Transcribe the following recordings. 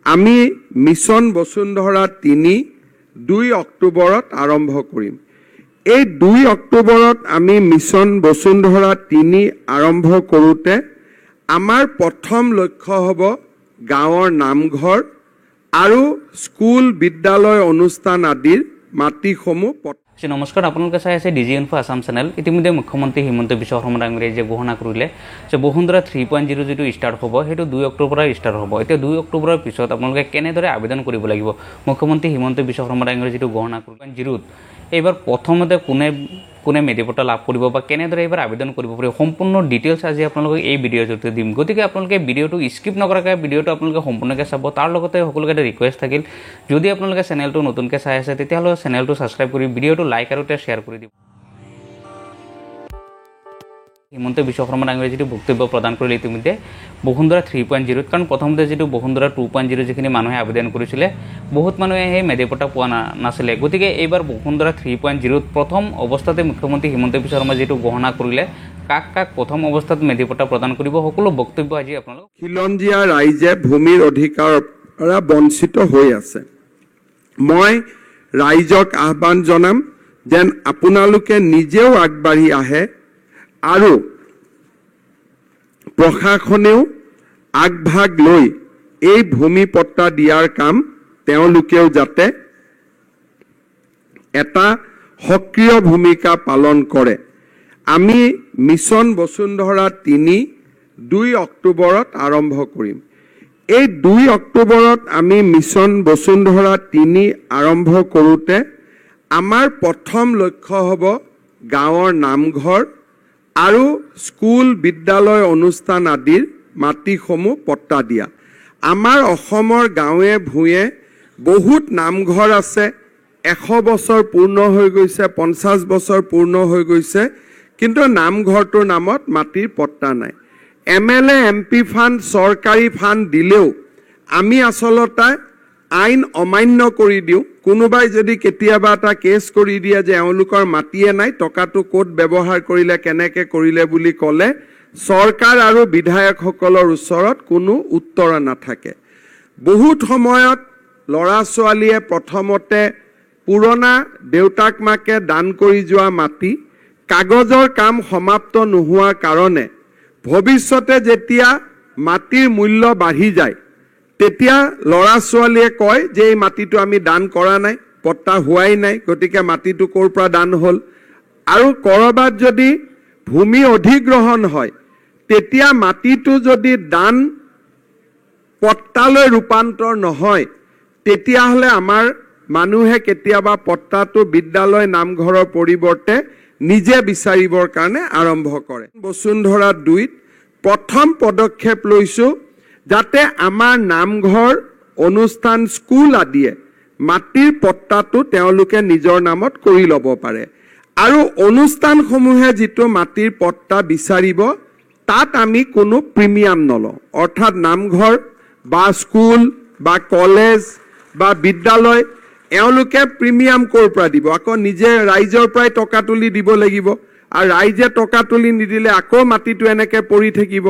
আমি মিছন বসুন্ধৰা ৩ ২ অক্টোবৰত আৰম্ভ কৰিম। এই ২ অক্টোবৰত আমি মিছন বসুন্ধৰা ৩ আৰম্ভ কৰোঁতে আমাৰ প্ৰথম লক্ষ্য হ'ব গাঁৱৰ নামঘৰ আৰু স্কুল বিদ্যালয় অনুষ্ঠান আদিৰ মাটিসমূহ। নমস্কাৰ, আপোনালোকে চাই আছে ডিজি ইনফো আসাম চেনেল। ইতিমধ্যে মুখ্যমন্ত্ৰী হিমন্ত বিশ্ব শৰ্মা ডাঙৰীয়াই যে ঘোষণা কৰিলে যে বসুন্ধৰা 3.0 যিটো ষ্টাৰ্ট হ'ব সেইটো 2 অক্টোবৰৰ ষ্টাৰ্ট হ'ব। এতিয়া 2 অক্টোবৰৰ পিছত আপোনালোকে কেনেদৰে আবেদন কৰিব লাগিব? মুখ্যমন্ত্ৰী হিমন্ত বিশ্ব শৰ্মা ডাঙৰীয়াই যিটো ঘোষণা কৰিলে 0ত এইবাৰ প্ৰথমতে কোনে মেধিপট্টা লাভ কৰিব বা কেনেদৰে এইবাৰ আবেদন কৰিব পাৰিব, সম্পূৰ্ণ ডিটেইলছ আজি আপোনালোকক এই ভিডিঅ'ৰ জৰিয়তে দিম। গতিকে আপোনালোকে ভিডিঅ'টো স্কিপ নকৰাকৈ ভিডিঅ'টো আপোনালোকে সম্পূৰ্ণকৈ চাব। তাৰ লগতে সকলোকে এটা ৰিকুৱেষ্ট থাকিল, যদি আপোনালোকে চেনেলটো নতুনকৈ চাই আছে তেতিয়াহ'লে চেনেলটো ছাবস্ক্ৰাইব কৰি ভিডিঅ'টো লাইক আৰু শ্বেয়াৰ কৰি দিব। হিমন্ত বিশ্ব শৰ্মা ডাঙৰীয়াই যিটো বক্তব্য প্ৰদান কৰিলে ইতিমধ্যে বসুন্ধৰা 3.0ত, কাৰণ প্ৰথমতে যিটো বসুন্ধৰা 2.0 যিখিনি মানুহে আবেদন কৰিছিলে বহুত মানুহে সেই মেধিপট্টা পোৱা নাছিলে। গতিকে এইবাৰ বসুন্ধৰা 3.0ত প্ৰথম অৱস্থাতে মুখ্যমন্ত্ৰী হিমন্ত বিশ্ব শৰ্মাই যিটো ঘোষণা কৰিলে কাক প্ৰথম অৱস্থাত মেধিপট্টা প্ৰদান কৰিব, সকলো বক্তব্য আজি আপোনালোক। খিলঞ্জীয়া ৰাইজে ভূমিৰ অধিকাৰৰ পৰা বঞ্চিত হৈ আছে। মই ৰাইজক আহ্বান জনাম যেন আপোনালোকে নিজেও আগবাঢ়ি আহে আৰু প্ৰশাসনেও আগভাগ লৈ এই ভূমি পট্টা দিয়াৰ কাম তেওঁলোকেও যাতে এটা সক্ৰিয় ভূমিকা পালন কৰে। আমি মিছন বসুন্ধৰা ৩ ২ অক্টোবৰত আৰম্ভ কৰিম। এই ২ অক্টোবৰত আমি মিছন বসুন্ধৰা ৩ আৰম্ভ কৰোঁতে আমাৰ প্ৰথম লক্ষ্য হ'ব গাঁৱৰ নামঘৰ আৰু স্কুল বিদ্যালয় অনুষ্ঠান আদিৰ মাটিসমূহ পট্টা দিয়া। আমাৰ অসমৰ গাঁৱে ভূঞে বহুত নামঘৰ আছে, ১০০ বছৰ পূৰ্ণ হৈ গৈছে, ৫০ বছৰ পূৰ্ণ হৈ গৈছে, কিন্তু নামঘৰটোৰ নামত মাটিৰ পট্টা নাই। MLA MP ফাণ্ড চৰকাৰী ফাণ্ড দিলেও আমি আচলতে আইন অমান্য কৰি দিওঁ। কোনোবাই যদি কেতিয়াবা এটা কেছ কৰি দিয়ে যে এওঁলোকৰ মাটিয়ে নাই, টকাটো ক'ত ব্যৱহাৰ কৰিলে কেনেকৈ কৰিলে বুলি ক'লে চৰকাৰ আৰু বিধায়কসকলৰ ওচৰত কোনো উত্তৰ নাথাকে। বহুত সময়ত ল'ৰা ছোৱালীয়ে প্ৰথমতে পুৰণা দেউতাক মাকে দান কৰি যোৱা মাটি কাগজৰ কাম সমাপ্ত নোহোৱাৰ কাৰণে ভৱিষ্যতে যেতিয়া মাটিৰ মূল্য বাঢ়ি যায় তেতিয়া ল'ৰা ছোৱালীয়ে কয় যে এই মাটিটো আমি দান কৰা নাই, পট্টা হোৱাই নাই, গতিকে মাটিটো ক'ৰ পৰা দান হ'ল। আৰু ক'ৰবাত যদি ভূমি অধিগ্ৰহণ হয় তেতিয়া মাটিটো যদি দান পট্টালৈ ৰূপান্তৰ নহয় তেতিয়াহ'লে আমাৰ মানুহে কেতিয়াবা পট্টাটো বিদ্যালয় নামঘৰৰ পৰিৱৰ্তে নিজে বিচাৰিবৰ কাৰণে আৰম্ভ কৰে। বসুন্ধৰা ২ত প্ৰথম পদক্ষেপ লৈছোঁ যাতে আমাৰ নামঘৰ অনুষ্ঠান স্কুল আদিয়ে মাটিৰ পট্টাটো তেওঁলোকে নিজৰ নামত কৰি ল'ব পাৰে। আৰু অনুষ্ঠানসমূহে যিটো মাটিৰ পট্টা বিচাৰিব তাত আমি কোনো প্ৰিমিয়াম নলওঁ। অৰ্থাৎ নামঘৰ বা স্কুল বা কলেজ বা বিদ্যালয় এওঁলোকে প্ৰিমিয়াম ক'ৰ পৰা দিব? আকৌ নিজে ৰাইজৰ পৰাই টকা তুলি দিব লাগিব, আৰু ৰাইজে টকা তুলি নিদিলে আকৌ মাটিটো এনেকৈ পৰি থাকিব।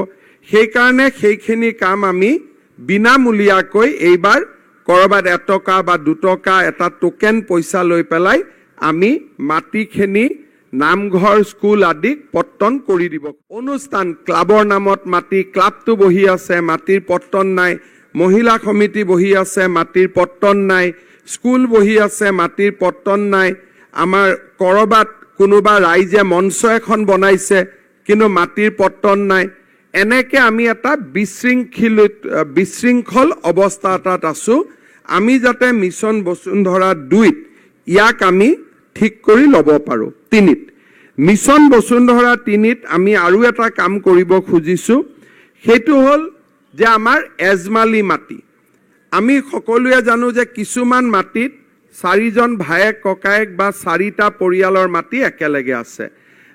সেইকাৰণে সেইখিনি কাম আমি বিনামূলীয়াকৈ এইবাৰ ক'ৰবাত ১ টকা বা ২ টকা এটা টোকেন পইচা লৈ পেলাই আমি মাটিখিনি নামঘৰ স্কুল আদিক পট্টন কৰি দিব। অনুষ্ঠান ক্লাবৰ নামত মাটি, ক্লাবটো বহি আছে, মাটিৰ পট্টন নাই। মহিলা সমিতি বহি আছে, মাটিৰ পট্টন নাই। স্কুল বহি আছে, মাটিৰ পট্টন নাই। আমাৰ ক'ৰবাত কোনোবা ৰাইজে মঞ্চ এখন বনাইছে কিন্তু মাটিৰ পট্টন নাই। এনেকৈ আমি এটা বিশৃংখল অৱস্থা এটাত আছোঁ। আমি যাতে মিছন বসুন্ধৰা ২ত ইয়াক আমি ঠিক কৰি ল'ব পাৰোঁ। ৩ত মিছন বসুন্ধৰা ৩ত আমি আৰু এটা কাম কৰিব খুজিছোঁ, সেইটো হ'ল যে আমাৰ এজমালি মাটি। আমি সকলোৱে জানো যে কিছুমান মাটিত 4জন ভায়েক ককায়েক বা 4টা পৰিয়ালৰ মাটি একেলগে আছে।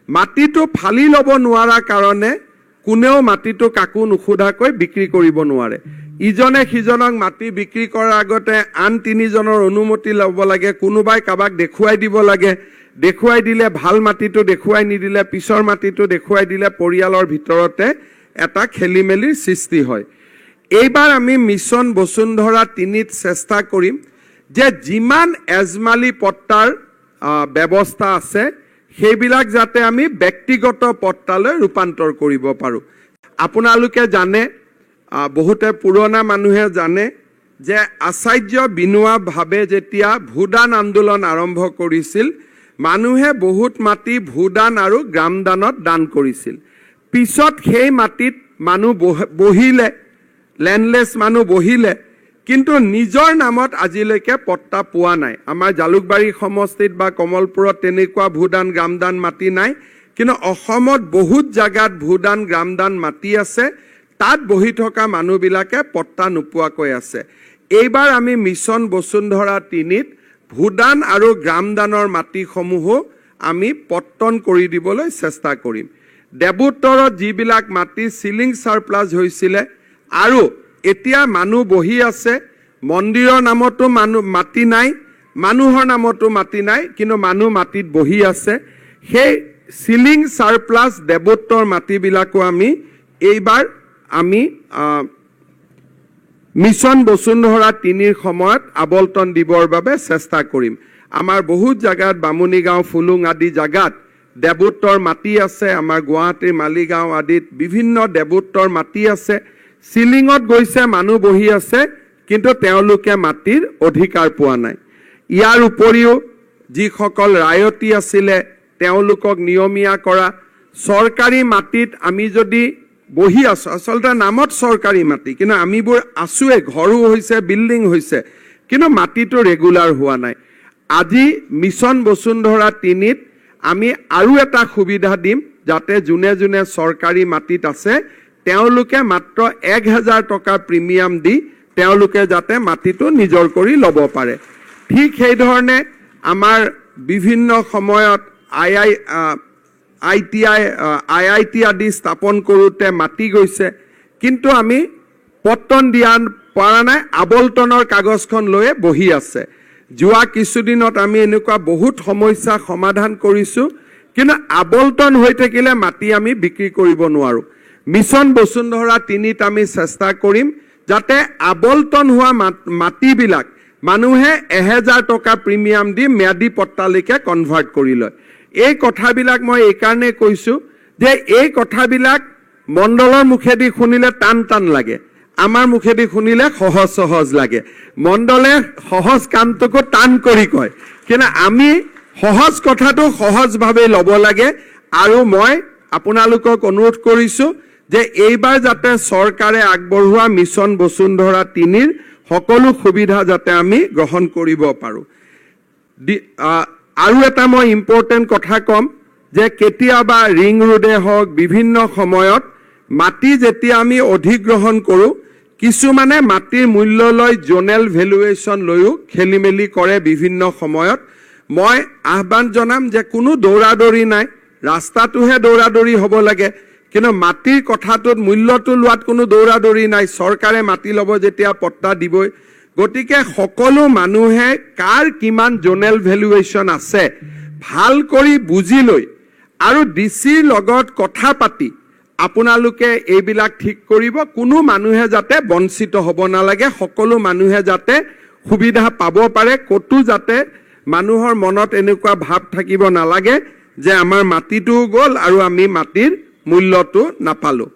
মাটিটো ফালি ল'ব নোৱাৰা কাৰণে কোনেও মাটিটো কাকো নুসুধাকৈ বিক্ৰী কৰিব নোৱাৰে। ইজনে সিজনক মাটি বিক্ৰী কৰাৰ আগতে আন 3জনৰ অনুমতি ল'ব লাগে, কোনোবাই কাবাক দেখুৱাই দিব লাগে। দেখুৱাই দিলে ভাল মাটিটো দেখুৱাই নিদিলে পিছৰ মাটিটো দেখুৱাই দিলে পৰিয়ালৰ ভিতৰতে এটা খেলিমেলিৰ সৃষ্টি হয়। এইবাৰ আমি মিছন বসুন্ধৰা 3ত চেষ্টা কৰিম যে যিমান এজমালি পট্টাৰ ব্যৱস্থা আছে সেইবিলাক যাতে আমি ব্যক্তিগত পট্টালৈ ৰূপান্তৰ কৰিব পাৰোঁ। আপোনালোকে জানে, বহুতে পুৰণা মানুহে জানে যে আচাৰ্য বিনোৱা ভাৱে যেতিয়া ভূদান আন্দোলন আৰম্ভ কৰিছিল, মানুহে বহুত মাটি ভূদান আৰু গ্ৰামদানত দান কৰিছিল। পিছত সেই মাটিত মানুহ বহিলে, লেণ্ডলেছ মানুহ বহিলে, কিন্তু নিজৰ নামত আজিলৈকে পট্টা পোৱা নাই। আমাৰ জালুকবাৰী সমষ্টিত বা কমলপুৰত তেনেকুৱা ভূদান গ্ৰামদান মাটি নাই, কিন্তু অসমত বহুত জাগাত ভূদান গ্ৰামদান মাটি আছে, তাত বহি থকা মানুহবিলাকে পট্টা নোপোৱাকৈ আছে। এইবাৰ আমি মিছন বসুন্ধৰা 3ত ভূদান আৰু গ্ৰামদানৰ মাটিসমূহো আমি পট্টন কৰি দিবলৈ চেষ্টা কৰিম। দেৱোত্তৰত যিবিলাক মাটি চিলিং চাৰপ্লাছ হৈছিলে আৰু এতিয়া মানুহ বহি আছে, মন্দিৰৰ নামতো মাটি নাই, মানুহৰ নামতো মাটি নাই, কিন্তু মানুহ মাটিত বহি আছে। সেই চিলিং চাৰপ্লাছ দেৱোত্তৰ মাটিবিলাকো আমি এইবাৰ মিছন বসুন্ধৰা 3ৰ সময়ত আবলটন দিবৰ বাবে চেষ্টা কৰিম। আমাৰ বহুত জাগাত বামুণীগাঁও, ফুলুং আদি জাগাত দেৱোত্তৰ মাটি আছে, আমাৰ গুৱাহাটীৰ মালিগাঁও আদিত বিভিন্ন দেৱোত্তৰ মাটি আছে। চিলিঙত গৈছে, মানুহ বহি আছে, কিন্তু তেওঁলোকে মাটিৰ অধিকাৰ পোৱা নাই। ইয়াৰ উপৰিও যিসকল ৰায়তী আছিলে তেওঁলোকক নিয়মীয়া কৰা, চৰকাৰী মাটিত আমি যদি বহি আছোঁ, আচলতে নামত চৰকাৰী মাটি, কিন্তু আমিবোৰ আছোৱে, ঘৰো হৈছে, বিল্ডিং হৈছে, কিন্তু মাটিটো ৰেগুলাৰ হোৱা নাই। আজি মিছন বসুন্ধৰা 3ত আমি আৰু এটা সুবিধা দিম, যাতে যোনে যোনে চৰকাৰী মাটিত আছে তেওঁলোকে মাত্ৰ 1000 টকা প্ৰিমিয়াম দি তেওঁলোকে যাতে মাটিটো নিজৰ কৰি ল'ব পাৰে। ঠিক সেইধৰণে আমাৰ বিভিন্ন সময়ত IIT আদি স্থাপন কৰোঁতে মাটি গৈছে, কিন্তু আমি পট্টন দিয়া পৰা নাই, আবলটনৰ কাগজখন লৈয়ে বহি আছে। যোৱা কিছুদিনত আমি এনেকুৱা বহুত সমস্যা সমাধান কৰিছোঁ, কিন্তু আবলটন হৈ থাকিলে মাটি আমি বিক্ৰী কৰিব নোৱাৰোঁ। মিছন বসুন্ধৰা 3ত আমি চেষ্টা কৰিম যাতে আবলটন হোৱা মাটিবিলাক মানুহে 1000 টকা প্ৰিমিয়াম দি ম্যাদী পট্টালৈকে কনভাৰ্ট কৰি লয়। এই কথাবিলাক মই এইকাৰণে কৈছোঁ যে এই কথাবিলাক মণ্ডলৰ মুখেদি শুনিলে টান টান লাগে, আমাৰ মুখেদি শুনিলে সহজ সহজ লাগে। মণ্ডলে সহজ কামটোকো টান কৰি কয়, কিন্তু আমি সহজ কথাটো সহজভাৱে ল'ব লাগে। আৰু মই আপোনালোকক অনুৰোধ কৰিছোঁ যে এইবাৰ যাতে চৰকাৰে আগবঢ়োৱা মিছন বসুন্ধৰা 3ৰ সকলো সুবিধা যাতে আমি গ্ৰহণ কৰিব পাৰোঁ। আৰু এটা মই ইম্পৰ্টেণ্ট কথা ক'ম যে কেতিয়াবা ৰিং ৰোডে হওক, বিভিন্ন সময়ত মাটি যেতিয়া আমি অধিগ্ৰহণ কৰোঁ, কিছুমানে মাটিৰ মূল্য লৈ জোনেল ভেলুৱেশ্যন লৈও খেলি মেলি কৰে বিভিন্ন সময়ত। মই আহ্বান জনাম যে কোনো দৌৰাদৌৰি নাই, ৰাস্তাটোহে দৌৰাদৌৰি হ'ব লাগে, কিন্তু মাটিৰ কথাটোত মূল্যটো লোৱাত কোনো দৌৰাদৌৰি নাই। চৰকাৰে মাটি ল'ব যেতিয়া পট্টা দিবই। গতিকে সকলো মানুহে কাৰ কিমান জোনেল ভেলুৱেশ্যন আছে ভাল কৰি বুজি লৈ আৰু ডিচিৰ লগত কথা পাতি আপোনালোকে এইবিলাক ঠিক কৰিব। কোনো মানুহে যাতে বঞ্চিত হ'ব নালাগে, সকলো মানুহে যাতে সুবিধা পাব পাৰে, ক'তো যাতে মানুহৰ মনত এনেকুৱা ভাৱ থাকিব নালাগে যে আমাৰ মাটিটো গ'ল আৰু আমি মাটিৰ মূল্যটো নাপালোঁ।